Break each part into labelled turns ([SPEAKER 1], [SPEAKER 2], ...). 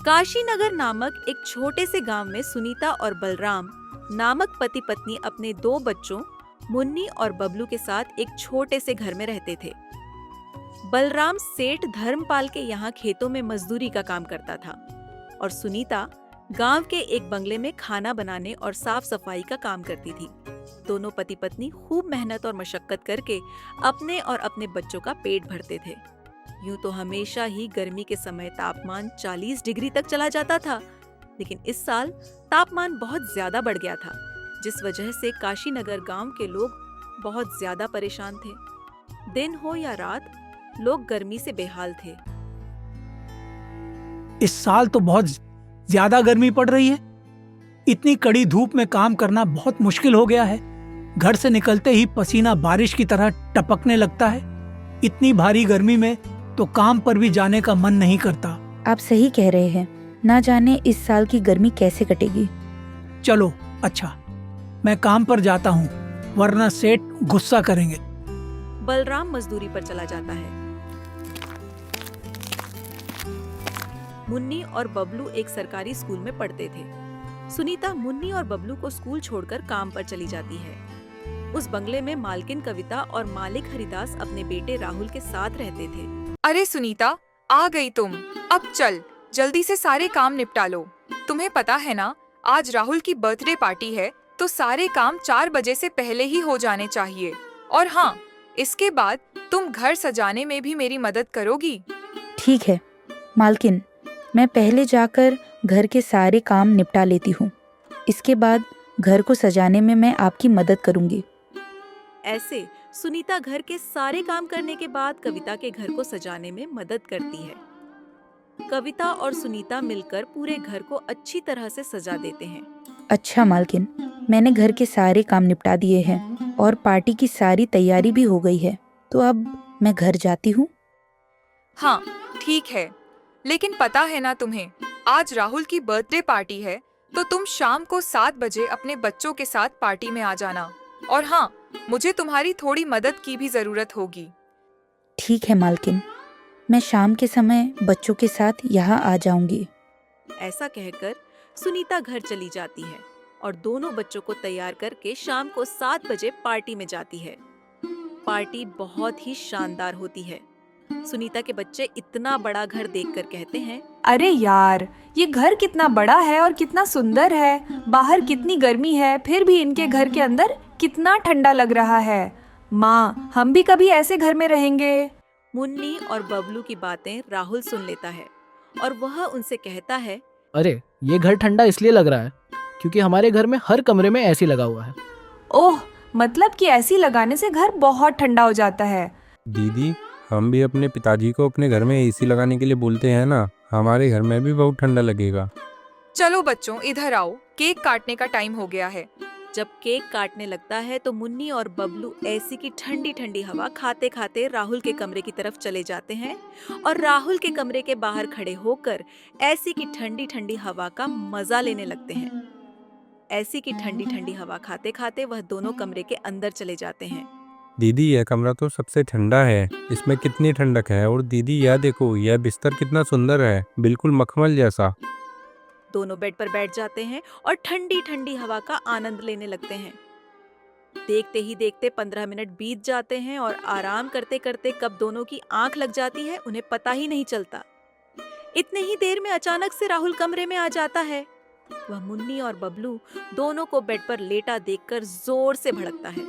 [SPEAKER 1] काशीनगर नामक एक छोटे से गांव में सुनीता और बलराम नामक पति पत्नी अपने 2 बच्चों मुन्नी और बबलू के साथ एक छोटे से घर में रहते थे। बलराम सेठ धर्मपाल के यहाँ खेतों में मजदूरी का काम करता था और सुनीता गांव के एक बंगले में खाना बनाने और साफ सफाई का काम करती थी। दोनों पति पत्नी खूब मेहनत और मशक्कत करके अपने और अपने बच्चों का पेट भरते थे। यूं तो हमेशा ही गर्मी के समय तापमान 40 डिग्री तक चला जाता था, लेकिन इस साल तापमान बहुत ज्यादा बढ़ गया था, जिस वजह से काशीनगर गांव के लोग बहुत ज्यादा परेशान थे। दिन हो या रात, लोग गर्मी से बेहाल थे।
[SPEAKER 2] इस साल तो बहुत ज्यादा गर्मी पड़ रही है। इतनी कड़ी धूप में काम करना बहुत मुश्किल हो गया है। घर से निकलते ही पसीना बारिश की तरह टपकने लगता है। इतनी भारी गर्मी में तो काम पर भी जाने का मन नहीं करता।
[SPEAKER 3] आप सही कह रहे हैं, ना जाने इस साल की गर्मी कैसे कटेगी।
[SPEAKER 2] चलो अच्छा, मैं काम पर जाता हूँ, वरना सेठ गुस्सा करेंगे।
[SPEAKER 1] बलराम मजदूरी पर चला जाता है। मुन्नी और बबलू एक सरकारी स्कूल में पढ़ते थे। सुनीता मुन्नी और बबलू को स्कूल छोड़कर काम पर चली जाती है। उस बंगले में मालकिन कविता और मालिक हरिदास अपने बेटे राहुल के साथ रहते थे।
[SPEAKER 4] अरे सुनीता, आ गई तुम। अब चल, जल्दी से सारे काम निपटा लो। तुम्हें पता है ना, आज राहुल की बर्थडे पार्टी है, तो सारे काम 4 बजे से पहले ही हो जाने चाहिए। और हाँ, इसके बाद तुम घर सजाने में भी मेरी मदद करोगी।
[SPEAKER 3] ठीक है मालकिन, मैं पहले जाकर घर के सारे काम निपटा लेती हूँ। इसके बाद घर को सजाने में मैं आपकी मदद करूँगी।
[SPEAKER 1] ऐसे सुनीता घर के सारे काम करने के बाद कविता के घर को सजाने में मदद करती है। कविता और सुनीता मिलकर पूरे घर को अच्छी तरह से सजा देते हैं।
[SPEAKER 3] अच्छा मालकिन, मैंने घर के सारे काम निपटा दिए हैं और पार्टी की सारी तैयारी भी हो गई है, तो अब मैं घर जाती हूँ।
[SPEAKER 4] हाँ ठीक है, लेकिन पता है ना तुम्हें, आज राहुल की बर्थडे पार्टी है, तो तुम शाम को 7 बजे अपने बच्चों के साथ पार्टी में आ जाना। और हाँ, मुझे तुम्हारी थोड़ी मदद की भी जरूरत होगी।
[SPEAKER 3] ठीक है मालकिन, मैं शाम के समय बच्चों के साथ यहाँ आ जाऊंगी।
[SPEAKER 1] ऐसा कहकर सुनीता घर चली जाती है और दोनों बच्चों को तैयार करके शाम को 7 बजे पार्टी में जाती है। पार्टी बहुत ही शानदार होती है। सुनीता के बच्चे इतना बड़ा घर देखकर कहते हैं,
[SPEAKER 5] अरे यार, ये घर कितना बड़ा है और कितना सुंदर है। बाहर कितनी गर्मी है, फिर भी इनके घर के अंदर कितना ठंडा लग रहा है। माँ, हम भी कभी ऐसे घर में रहेंगे।
[SPEAKER 1] मुन्नी और बबलू की बातें राहुल सुन लेता है और वह उनसे कहता है,
[SPEAKER 6] अरे ये घर ठंडा इसलिए लग रहा है क्योंकि हमारे घर में हर कमरे में एसी लगा हुआ है।
[SPEAKER 5] ओह, मतलब कि एसी लगाने से घर बहुत ठंडा हो जाता है।
[SPEAKER 7] दीदी, हम भी अपने पिताजी को अपने घर में एसी लगाने के लिए बोलते हैं ना, हमारे घर में भी बहुत ठंडा लगेगा।
[SPEAKER 4] चलो बच्चों, इधर आओ, केक काटने का टाइम हो गया है।
[SPEAKER 1] जब केक काटने लगता है तो मुन्नी और बबलू एसी की ठंडी ठंडी हवा खाते खाते राहुल के कमरे की तरफ चले जाते हैं और राहुल के कमरे के बाहर खड़े होकर एसी की ठंडी ठंडी हवा का मजा लेने लगते हैं। एसी की ठंडी ठंडी हवा खाते खाते वह दोनों कमरे के अंदर चले जाते हैं।
[SPEAKER 7] दीदी, यह कमरा तो सबसे ठंडा है, इसमें कितनी ठंडक है। और दीदी यह देखो, यह बिस्तर कितना सुंदर है, बिल्कुल मखमल जैसा।
[SPEAKER 1] दोनों बेड पर बैठ जाते हैं और ठंडी ठंडी हवा का आनंद लेने लगते हैं। देखते ही देखते 15 मिनट बीत जाते हैं और आराम करते करते कब दोनों की आंख लग जाती है उन्हें पता ही नहीं चलता। इतने ही देर में अचानक से राहुल कमरे में आ जाता है। वह मुन्नी और बबलू दोनों को बेड पर लेटा देखकर जोर से भड़कता है।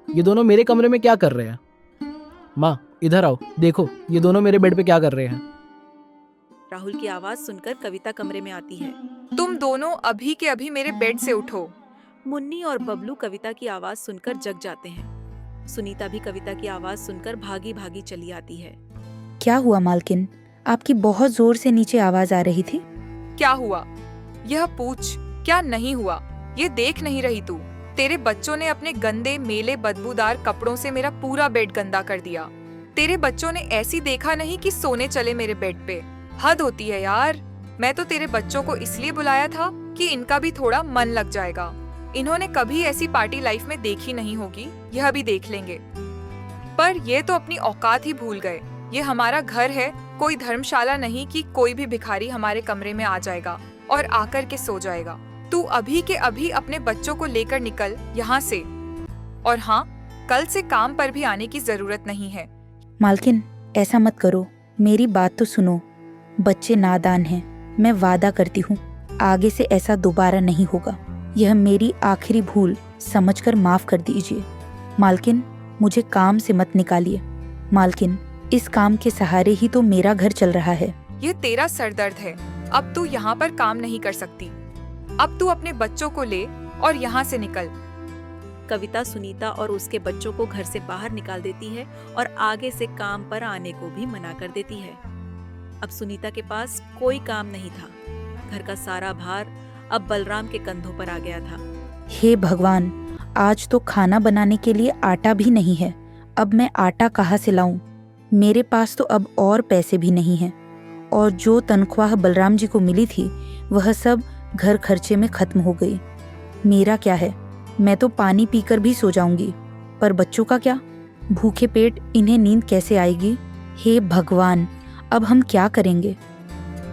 [SPEAKER 6] ये दोनों मेरे कमरे में क्या कर रहे हैं? माँ, इधर आओ, देखो ये दोनों मेरे बेड पे क्या कर रहे हैं।
[SPEAKER 1] राहुल की आवाज सुनकर कविता कमरे में आती है।
[SPEAKER 4] तुम दोनों अभी के अभी मेरे बेड से उठो।
[SPEAKER 1] मुन्नी और बबलू कविता की आवाज सुनकर जग जाते हैं। सुनीता भी कविता की आवाज सुनकर भागी भागी चली आती है।
[SPEAKER 3] क्या हुआ मालकिन, आपकी बहुत जोर से नीचे आवाज आ रही थी।
[SPEAKER 4] क्या हुआ यह पूछ, क्या नहीं हुआ ये देख नहीं रही तू? तेरे बच्चों ने अपने गंदे मेले बदबूदार कपड़ों से मेरा पूरा बेड गंदा कर दिया। तेरे बच्चों ने ऐसी देखा नहीं कि सोने चले मेरे बेड पे। हद होती है यार। मैं तो तेरे बच्चों को इसलिए बुलाया था कि इनका भी थोड़ा मन लग जाएगा। इन्होंने कभी ऐसी पार्टी लाइफ में देखी नहीं होगी, यह भी देख लेंगे। पर ये तो अपनी औकात ही भूल गए। ये हमारा घर है, कोई धर्मशाला नहीं कि कोई भी भिखारी हमारे कमरे में आ जाएगा और आकर के सो जाएगा। तू अभी के अभी अपने बच्चों को लेकर निकल यहाँ से। और हाँ, कल से काम पर भी आने की जरूरत नहीं है।
[SPEAKER 3] मालकिन, ऐसा मत करो, मेरी बात तो सुनो। बच्चे नादान हैं, मैं वादा करती हूँ आगे से ऐसा दोबारा नहीं होगा। यह मेरी आखिरी भूल समझकर माफ कर दीजिए। मालकिन, मुझे काम से मत निकालिए। मालकिन, इस काम के सहारे ही तो मेरा घर चल रहा है।
[SPEAKER 4] ये तेरा सरदर्द है, अब तू यहाँ पर काम नहीं कर सकती। अब तू अपने बच्चों को ले और यहाँ से निकल।
[SPEAKER 1] कविता सुनीता और उसके बच्चों को घर से बाहर निकाल देती है और आगे से काम पर आने को भी मना कर देती है। अब सुनीता के पास कोई काम नहीं था। घर का सारा भार अब बलराम के कंधों पर आ गया था।
[SPEAKER 3] हे भगवान, आज तो खाना बनाने के लिए आटा भी नहीं है। अब मैं आटा कहाँ से लाऊं? मेरे पास तो अब और पैसे भी नहीं हैं। और जो तनख्वाह बलराम जी को मिली थी वह सब घर खर्चे में खत्म हो गई। मेरा क्या है, मैं तो पानी पीकर भी सो जाऊंगी, पर बच्चों का क्या? भूखे पेट इन्हें नींद कैसे आएगी? हे भगवान, अब हम क्या करेंगे?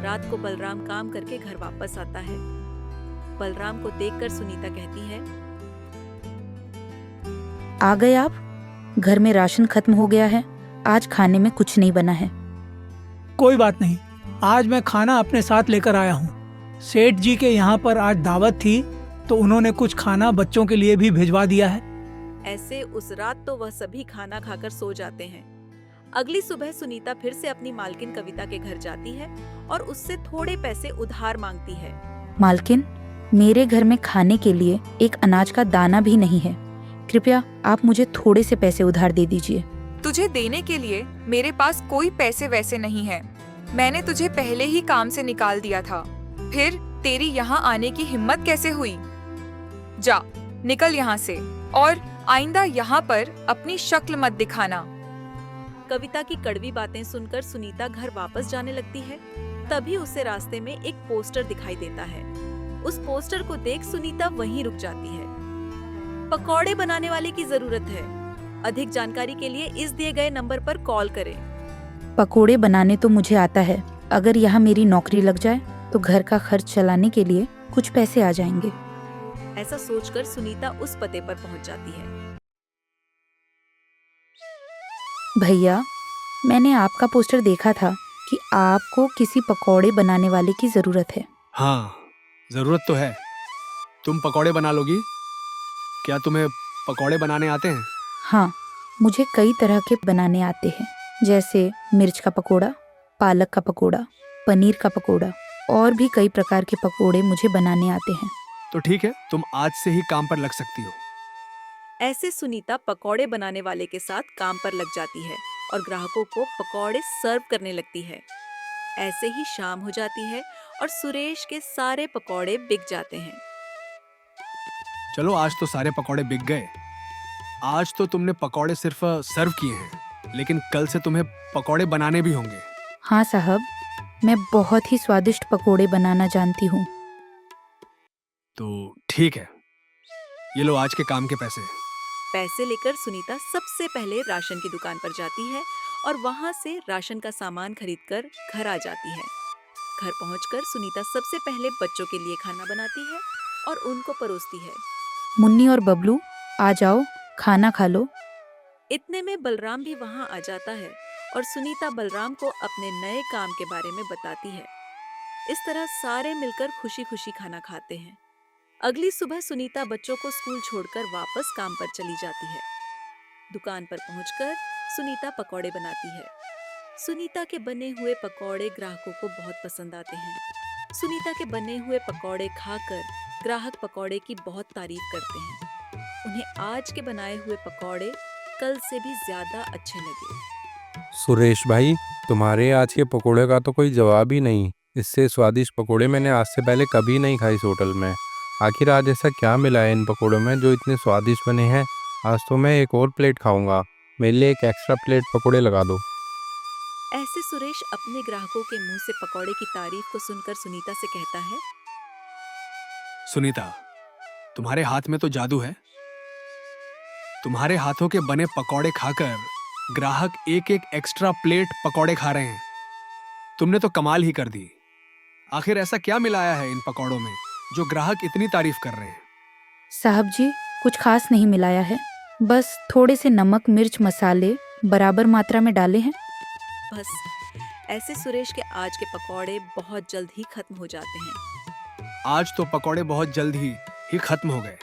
[SPEAKER 1] रात को बलराम काम करके घर वापस आता है। बलराम को देखकर सुनीता कहती है,
[SPEAKER 3] आ गए आप? घर में राशन खत्म हो गया है, आज खाने में कुछ नहीं बना है।
[SPEAKER 2] कोई बात नहीं, आज मैं खाना अपने साथ लेकर आया हूँ। सेठ जी के यहाँ पर आज दावत थी तो उन्होंने कुछ खाना बच्चों के लिए भी भिजवा दिया है।
[SPEAKER 1] ऐसे उस रात तो वह सभी खाना खाकर सो जाते हैं। अगली सुबह सुनीता फिर से अपनी मालकिन कविता के घर जाती है और उससे थोड़े पैसे उधार मांगती है।
[SPEAKER 3] मालकिन, मेरे घर में खाने के लिए एक अनाज का दाना भी नहीं है। कृपया आप मुझे थोड़े से पैसे उधार दे दीजिए।
[SPEAKER 4] तुझे देने के लिए मेरे पास कोई पैसे वैसे नहीं है। मैंने तुझे पहले ही काम से निकाल दिया था, फिर तेरी यहाँ आने की हिम्मत कैसे हुई? जा, निकल यहाँ से और आइंदा यहाँ पर अपनी शक्ल मत दिखाना।
[SPEAKER 1] कविता की कड़वी बातें सुनकर सुनीता घर वापस जाने लगती है। तभी उसे रास्ते में एक पोस्टर दिखाई देता है। उस पोस्टर को देख सुनीता वहीं रुक जाती है। पकौड़े बनाने वाले की जरूरत है। अधिक जानकारी के लिए इस दिए गए नंबर पर कॉल करें।
[SPEAKER 3] पकोड़े बनाने तो मुझे आता है। अगर यहाँ मेरी नौकरी लग जाए तो घर का खर्च चलाने के लिए कुछ पैसे आ जाएंगे।
[SPEAKER 1] ऐसा सोचकर सुनीता उस पते पर पहुंच जाती है।
[SPEAKER 3] भैया, मैंने आपका पोस्टर देखा था कि आपको किसी पकौड़े बनाने वाले की जरूरत है।
[SPEAKER 8] हाँ, जरूरत तो है। तुम पकौड़े बना लोगी? क्या तुम्हें पकौड़े बनाने आते हैं?
[SPEAKER 3] हाँ, मुझे कई तरह के बनाने आते हैं, जैसे मिर्च का पकोड़ा, पालक का पकोड़ा, पनीर का पकोड़ा और भी कई प्रकार के पकोड़े मुझे बनाने आते हैं।
[SPEAKER 8] तो ठीक है, तुम आज से ही काम पर लग सकती हो।
[SPEAKER 1] ऐसे सुनीता पकौड़े बनाने वाले के साथ काम पर लग जाती है और ग्राहकों को पकौड़े सर्व करने लगती है। ऐसे ही शाम हो जाती है और सुरेश के सारे पकौड़े बिक जाते हैं।
[SPEAKER 8] चलो, आज तो सारे पकौड़े बिक गए। आज तो तुमने पकौड़े सिर्फ सर्व किए हैं, लेकिन कल से तुम्हें पकौड़े बनाने भी होंगे।
[SPEAKER 3] हाँ साहब, मैं बहुत ही स्वादिष्ट पकोड़े बनाना जानती हूँ।
[SPEAKER 8] तो ठीक है, ये लो आज के काम के पैसे।
[SPEAKER 1] पैसे लेकर सुनीता सबसे पहले राशन की दुकान पर जाती है और वहां से राशन का सामान खरीदकर घर आ जाती है। घर पहुंचकर सुनीता सबसे पहले बच्चों के लिए खाना बनाती है और उनको परोसती है।
[SPEAKER 3] मुन्नी और बबलू, आ जाओ, खाना खा लो।
[SPEAKER 1] इतने में बलराम भी वहां आ जाता है और सुनीता बलराम को अपने नए काम के बारे में बताती है। इस तरह सारे मिलकर खुशी खुशी खाना खाते हैं। अगली सुबह सुनीता बच्चों को स्कूल छोड़कर वापस काम पर चली जाती है। दुकान पर पहुंचकर सुनीता पकौड़े बनाती है। सुनीता के बने हुए पकौड़े ग्राहकों को बहुत पसंद आते हैं। सुनीता के बने हुए पकौड़े खाकर ग्राहक पकौड़े की बहुत तारीफ करते हैं। उन्हें आज के बनाए हुए पकौड़े कल से भी ज्यादा अच्छे लगे।
[SPEAKER 7] सुरेश भाई, तुम्हारे आज के पकोड़े का तो कोई जवाब ही नहीं। इससे स्वादिष्ट पकोड़े मैंने आज से पहले कभी नहीं खाए इस होटल में। आखिर आज ऐसा क्या मिला है इन पकोड़ों में जो इतने स्वादिष्ट बने हैं? आज तो मैं एक और प्लेट खाऊंगा। मेरे लिए एक एक्स्ट्रा प्लेट पकोड़े लगा दो।
[SPEAKER 1] ऐसे सुरेश अपने ग्राहकों के मुंह से पकौड़े की तारीफ को सुनकर सुनीता से कहता है,
[SPEAKER 8] सुनीता, तुम्हारे हाथ में तो जादू है। तुम्हारे हाथों के बने पकौड़े खाकर ग्राहक एक एक एक्स्ट्रा प्लेट पकौड़े खा रहे हैं। तुमने तो कमाल ही कर दी। आखिर ऐसा क्या मिलाया है इन पकौड़ों में जो ग्राहक इतनी तारीफ कर रहे हैं?
[SPEAKER 3] साहब जी, कुछ खास नहीं मिलाया है, बस थोड़े से नमक मिर्च मसाले बराबर मात्रा में डाले हैं।
[SPEAKER 1] बस ऐसे सुरेश के आज के पकौड़े बहुत जल्द ही खत्म हो जाते हैं।
[SPEAKER 8] आज तो पकौड़े बहुत जल्द ही खत्म हो गए।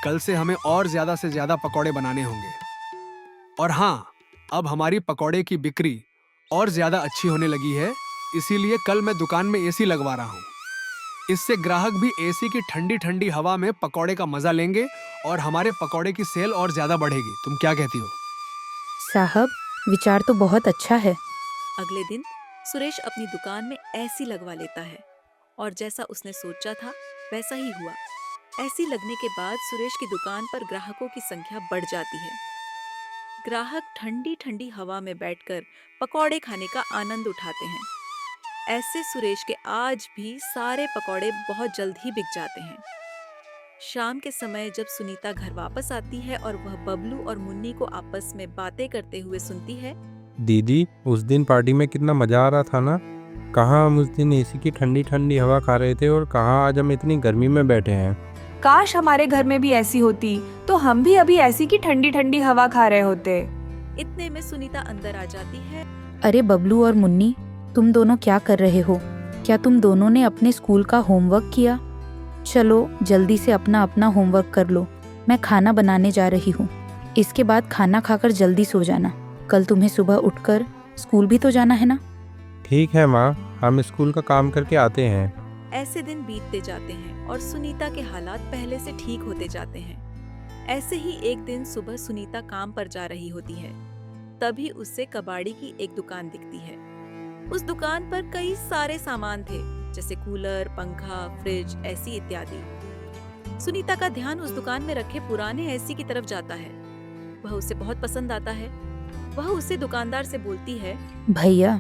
[SPEAKER 8] कल से हमें और ज्यादा से ज्यादा पकौड़े बनाने होंगे। और हाँ, अब हमारी पकौड़े की बिक्री और ज्यादा अच्छी होने लगी है, इसीलिए कल मैं दुकान में एसी लगवा रहा हूँ। इससे ग्राहक भी एसी की ठंडी ठंडी हवा में पकौड़े का मजा लेंगे और हमारे पकौड़े की सेल और ज्यादा बढ़ेगी। तुम क्या कहती हो?
[SPEAKER 3] साहब, विचार तो बहुत अच्छा है।
[SPEAKER 1] अगले दिन सुरेश अपनी दुकान में एसी लगवा लेता है और जैसा उसने सोचा था वैसा ही हुआ। एसी लगने के बाद सुरेश की दुकान पर ग्राहकों की संख्या बढ़ जाती है। ग्राहक ठंडी ठंडी हवा में बैठकर पकौड़े खाने का आनंद उठाते हैं। ऐसे सुरेश के आज भी सारे पकौड़े बहुत जल्द ही बिक जाते हैं। शाम के समय जब सुनीता घर वापस आती है और वह बबलू और मुन्नी को आपस में बातें करते हुए सुनती है।
[SPEAKER 7] दीदी, उस दिन पार्टी में कितना मजा आ रहा था ना। कहाँ हम उस दिन एसी की ठंडी ठंडी हवा खा रहे थे और कहाँ आज हम इतनी गर्मी में बैठे हैं।
[SPEAKER 5] काश हमारे घर में भी ऐसी होती तो हम भी अभी ऐसी की ठंडी ठंडी हवा खा रहे होते।
[SPEAKER 1] इतने में सुनीता अंदर आ जाती है।
[SPEAKER 3] अरे बबलू और मुन्नी, तुम दोनों क्या कर रहे हो? क्या तुम दोनों ने अपने स्कूल का होमवर्क किया? चलो जल्दी से अपना अपना होमवर्क कर लो, मैं खाना बनाने जा रही हूँ। इसके बाद खाना खाकर जल्दी सो जाना, कल तुम्हें सुबह उठकर स्कूल भी तो जाना है ना।
[SPEAKER 7] ठीक है माँ, हम स्कूल का काम करके आते हैं।
[SPEAKER 1] ऐसे दिन बीतते जाते हैं और सुनीता के हालात पहले से ठीक होते जाते हैं। ऐसे ही एक दिन सुबह सुनीता काम पर जा रही होती है, तभी उससे कबाड़ी की एक दुकान दिखती है। उस दुकान पर कई सारे सामान थे, जैसे कूलर, पंखा, फ्रिज, एसी इत्यादि। सुनीता का ध्यान उस दुकान में रखे पुराने एसी की तरफ जाता है। वह उसे बहुत पसंद आता है। वह उसे दुकानदार से बोलती है,
[SPEAKER 3] भैया,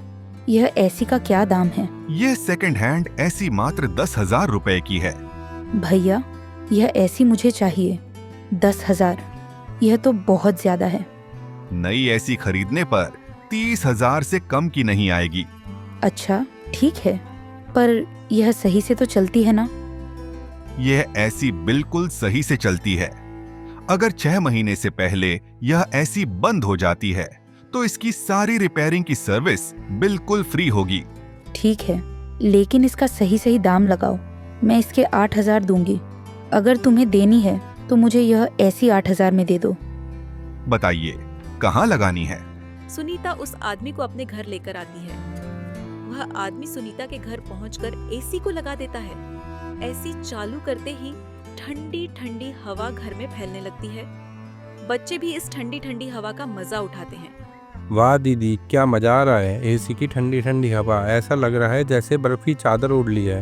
[SPEAKER 3] यह एसी का क्या दाम है?
[SPEAKER 9] ये सेकंड हैंड एसी मात्र 10,000 रुपए की है।
[SPEAKER 3] भैया, यह एसी मुझे चाहिए। 10,000, यह तो बहुत ज्यादा है।
[SPEAKER 9] नई एसी खरीदने पर 30,000 से कम की नहीं आएगी।
[SPEAKER 3] अच्छा ठीक है, पर यह सही से तो चलती है ना?
[SPEAKER 9] यह एसी बिल्कुल सही से चलती है। अगर 6 महीने से पहले यह एसी बंद हो जाती है तो इसकी सारी रिपेयरिंग की सर्विस बिल्कुल फ्री होगी।
[SPEAKER 3] ठीक है, लेकिन इसका सही सही दाम लगाओ। मैं इसके 8,000 दूंगी। अगर तुम्हें देनी है तो मुझे यह एसी 8,000 में दे दो।
[SPEAKER 9] बताइए, कहाँ लगानी है?
[SPEAKER 1] सुनीता उस आदमी को अपने घर लेकर आती है। वह आदमी सुनीता के घर पहुंचकर एसी को लगा देता है। एसी चालू करते ही ठंडी ठंडी हवा घर में फैलने लगती है। बच्चे भी इस ठंडी ठंडी हवा का मजा उठाते हैं।
[SPEAKER 7] वाह दीदी, क्या मजा आ रहा है। एसी की ठंडी ठंडी हवा, ऐसा लग रहा है जैसे बर्फ की चादर ओढ़ ली है।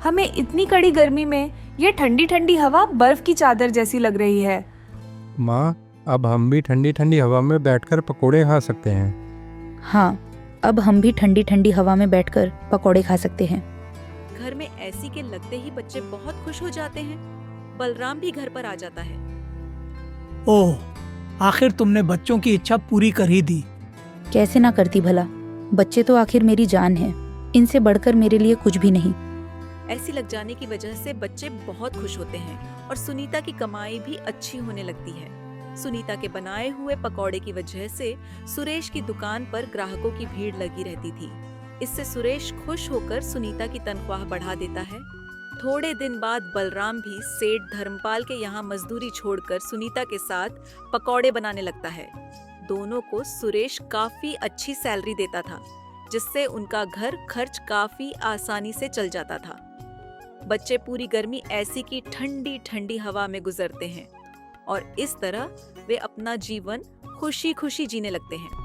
[SPEAKER 5] हमें इतनी कड़ी गर्मी में ये ठंडी ठंडी हवा बर्फ की चादर जैसी लग रही है।
[SPEAKER 7] माँ, अब हम भी ठंडी ठंडी हवा में बैठकर पकोड़े खा सकते हैं।
[SPEAKER 3] हाँ, अब हम भी ठंडी ठंडी हवा में बैठकर पकौड़े खा सकते हैं।
[SPEAKER 1] घर में एसी के लगते ही बच्चे बहुत खुश हो जाते हैं। बलराम भी घर पर आ जाता है।
[SPEAKER 2] ओह, आखिर तुमने बच्चों की इच्छा पूरी कर ही दी।
[SPEAKER 3] कैसे ना करती भला, बच्चे तो आखिर मेरी जान है। इनसे बढ़कर मेरे लिए कुछ भी नहीं।
[SPEAKER 1] एसी लग जाने की वजह से बच्चे बहुत खुश होते हैं और सुनीता की कमाई भी अच्छी होने लगती है। सुनीता के बनाए हुए पकौड़े की वजह से सुरेश की दुकान पर ग्राहकों की भीड़ लगी रहती थी। इससे सुरेश खुश होकर सुनीता की तनख्वाह बढ़ा देता है। थोड़े दिन बाद बलराम भी सेठ धर्मपाल के यहाँ मजदूरी छोड़कर सुनीता के साथ पकौड़े बनाने लगता है। दोनों को सुरेश काफी अच्छी सैलरी देता था, जिससे उनका घर खर्च काफी आसानी से चल जाता था। बच्चे पूरी गर्मी एसी की ठंडी ठंडी हवा में गुजरते हैं और इस तरह वे अपना जीवन खुशी खुशी जीने लगते हैं।